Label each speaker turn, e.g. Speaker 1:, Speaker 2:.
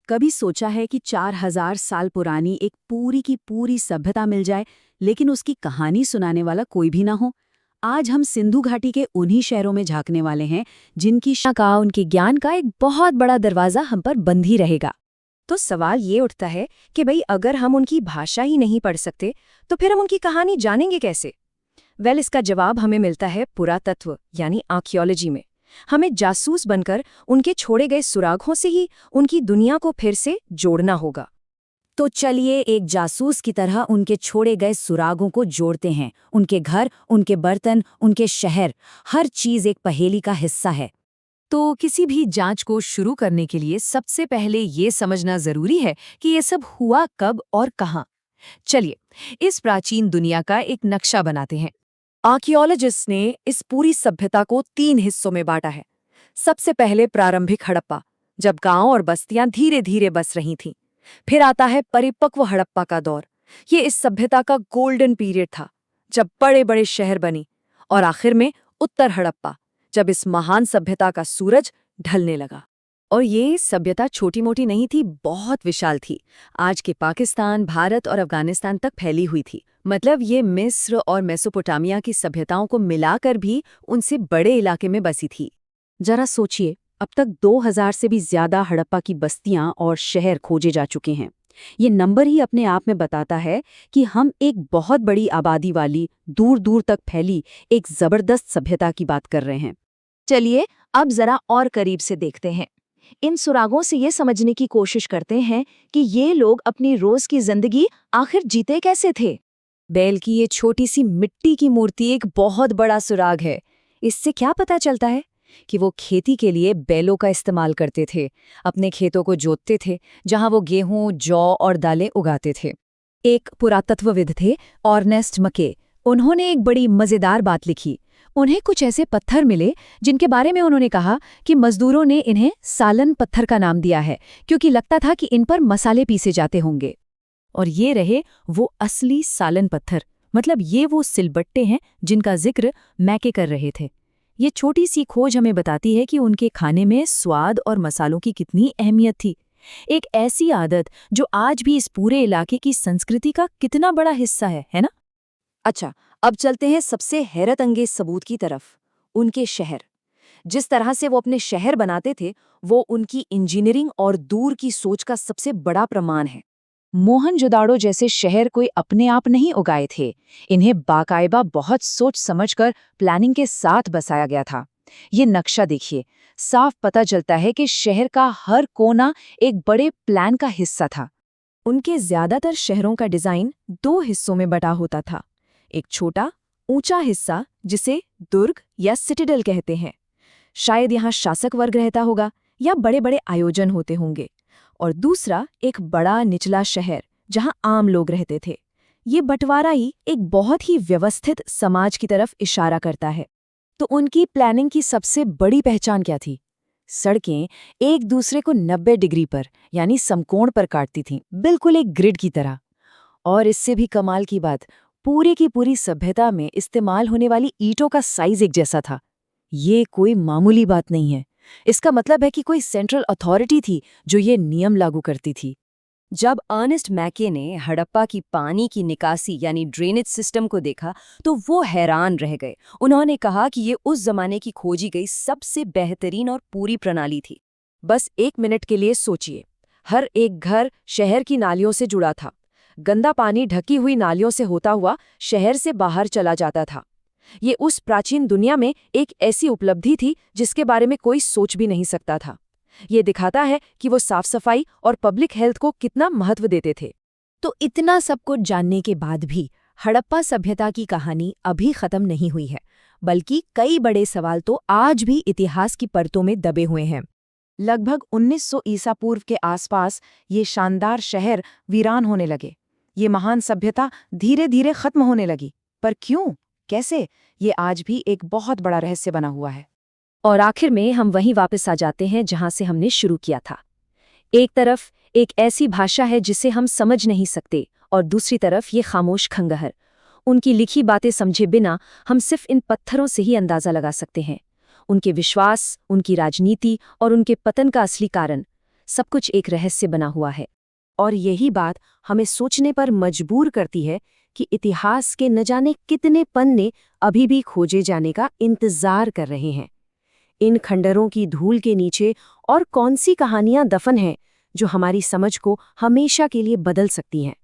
Speaker 1: कभी सोचा है कि 4000 साल पुरानी एक पूरी की पूरी सभ्यता मिल जाए, लेकिन उसकी कहानी सुनाने वाला कोई भी ना हो? आज हम सिंधु घाटी के उन्हीं शहरों में झांकने वाले हैं जिनकी शाखा उनके ज्ञान का एक बहुत बड़ा दरवाजा हम पर बंद ही रहेगा।
Speaker 2: तो सवाल ये उठता है कि भाई अगर हम उनकी भाषा ही नहीं पढ़ सकते तो फिर हम उनकी कहानी जानेंगे कैसे? इसका जवाब हमें मिलता है पुरातत्व यानी आर्कियोलॉजी में। हमें जासूस बनकर उनके छोड़े गए सुरागों से ही उनकी दुनिया को फिर से जोड़ना होगा।
Speaker 1: तो चलिए एक जासूस की तरह उनके छोड़े गए सुरागों को जोड़ते हैं। उनके घर, उनके बर्तन, उनके शहर, हर चीज एक पहेली का हिस्सा है। तो किसी भी जांच को शुरू करने के लिए सबसे पहले ये समझना जरूरी है कि ये सब हुआ कब और कहाँ। चलिए इस प्राचीन दुनिया का एक नक्शा बनाते हैं।
Speaker 2: आर्कियोलॉजिस्ट ने इस पूरी सभ्यता को 3 हिस्सों में बांटा है। सबसे पहले प्रारंभिक हड़प्पा, जब गांव और बस्तियां धीरे धीरे बस रही थीं। फिर आता है परिपक्व हड़प्पा का दौर। ये इस सभ्यता का गोल्डन पीरियड था, जब बड़े बड़े शहर बनी। और आखिर में उत्तर हड़प्पा, जब इस महान सभ्यता का सूरज ढलने लगा।
Speaker 1: और ये सभ्यता छोटी मोटी नहीं थी, बहुत विशाल थी। आज के पाकिस्तान, भारत और अफगानिस्तान तक फैली हुई थी। मतलब ये मिस्र और मेसोपोटामिया की सभ्यताओं को मिलाकर भी उनसे बड़े इलाके में बसी थी। जरा सोचिए, अब तक 2000 से भी ज्यादा हड़प्पा की बस्तियां और शहर खोजे जा चुके हैं। ये नंबर ही अपने आप में बताता है कि हम एक बहुत बड़ी आबादी वाली, दूर दूर तक फैली एक जबरदस्त सभ्यता की बात कर रहे हैं।
Speaker 2: चलिए अब जरा और करीब से देखते हैं। इन सुरागों से ये समझने की कोशिश करते हैं कि ये लोग अपनी रोज की जिंदगी आखिर जीते कैसे थे।
Speaker 1: बैल की ये छोटी सी मिट्टी की मूर्ति एक बहुत बड़ा सुराग है। इससे क्या पता चलता है कि वो खेती के लिए बैलों का इस्तेमाल करते थे, अपने खेतों को जोतते थे, जहां वो गेहूं, जौ और दालें उगाते थे। एक पुरातत्वविद थे ऑर्नेस्ट मके। उन्होंने एक बड़ी मजेदार बात लिखी। उन्हें कुछ ऐसे पत्थर मिले जिनके बारे में उन्होंने कहा कि मजदूरों ने इन्हें सालन पत्थर का नाम दिया है, क्योंकि लगता था कि इन पर मसाले पीसे जाते होंगे। और ये रहे वो असली सालन पत्थर। मतलब ये वो सिलबट्टे हैं जिनका जिक्र मैके कर रहे थे। ये छोटी सी खोज हमें बताती है कि उनके खाने में स्वाद और मसालों की कितनी अहमियत थी। एक ऐसी आदत जो आज भी इस पूरे इलाके की संस्कृति का कितना बड़ा हिस्सा है ना?
Speaker 2: अच्छा, अब चलते हैं सबसे हैरत अंगेज सबूत की तरफ, उनके शहर। जिस तरह से वो अपने शहर बनाते थे, वो उनकी इंजीनियरिंग और दूर की सोच का सबसे बड़ा प्रमाण है।
Speaker 1: मोहनजोदाड़ो जैसे शहर कोई अपने आप नहीं उगाए थे। इन्हें बाकायदा बहुत सोच समझकर प्लानिंग के साथ बसाया गया था। ये नक्शा देखिए, साफ पता चलता है कि शहर का हर कोना एक बड़े प्लान का हिस्सा था। उनके ज्यादातर शहरों का डिजाइन 2 हिस्सों में बटा होता था। एक छोटा, ऊंचा हिस्सा जिसे दुर्ग या सिटिडल कहते हैं। शायद यहाँ शासक वर्ग रहता होगा या बड़े बड़े आयोजन होते होंगे। और दूसरा एक बड़ा निचला शहर जहां आम लोग रहते थे। ये बंटवारा ही एक बहुत ही व्यवस्थित समाज की तरफ इशारा करता है। तो उनकी प्लानिंग की सबसे बड़ी पहचान क्या थी? सड़कें एक दूसरे को 90 डिग्री पर यानी समकोण पर काटती थीं, बिल्कुल एक ग्रिड की तरह। और इससे भी कमाल की बात, पूरी की पूरी सभ्यता में इस्तेमाल होने वाली ईंटों का साइज एक जैसा था। ये कोई मामूली बात नहीं है। इसका मतलब है कि कोई सेंट्रल अथॉरिटी थी जो ये नियम लागू करती थी।
Speaker 2: जब अर्नेस्ट मैके ने हड़प्पा की पानी की निकासी यानी ड्रेनेज सिस्टम को देखा तो वो हैरान रह गए। उन्होंने कहा कि ये उस जमाने की खोजी गई सबसे बेहतरीन और पूरी प्रणाली थी। बस 1 मिनट के लिए सोचिए, हर एक घर शहर की नालियों से जुड़ा था। गंदा पानी ढकी हुई नालियों से होता हुआ शहर से बाहर चला जाता था। ये उस प्राचीन दुनिया में एक ऐसी उपलब्धि थी जिसके बारे में कोई सोच भी नहीं सकता था। ये दिखाता है कि वो साफ सफाई और पब्लिक हेल्थ को कितना महत्व देते थे।
Speaker 1: तो इतना सब कुछ जानने के बाद भी हड़प्पा सभ्यता की कहानी अभी खत्म नहीं हुई है, बल्कि कई बड़े सवाल तो आज भी इतिहास की परतों में दबे हुए हैं। लगभग 1900 ईसा पूर्व के आसपास ये शानदार शहर वीरान होने लगे। ये महान सभ्यता धीरे धीरे खत्म होने लगी। पर क्यों, कैसे, ये आज भी एक बहुत बड़ा रहस्य बना हुआ है।
Speaker 2: और आखिर में हम वहीं वापस आ जाते हैं जहां से हमने शुरू किया था। एक तरफ एक ऐसी भाषा है जिसे हम समझ नहीं सकते, और दूसरी तरफ ये खामोश खंडहर। उनकी लिखी बातें समझे बिना हम सिर्फ इन पत्थरों से ही अंदाजा लगा सकते हैं। उनके विश्वास, उनकी राजनीति और उनके पतन का असली कारण। सब कुछ एक रहस्य बना हुआ है। और यही बात हमें सोचने पर मजबूर करती है कि इतिहास के न जाने कितने पन्ने अभी भी खोजे जाने का इंतजार कर रहे हैं। इन खंडरों की धूल के नीचे और कौन सी कहानियां दफन हैं जो हमारी समझ को हमेशा के लिए बदल सकती हैं।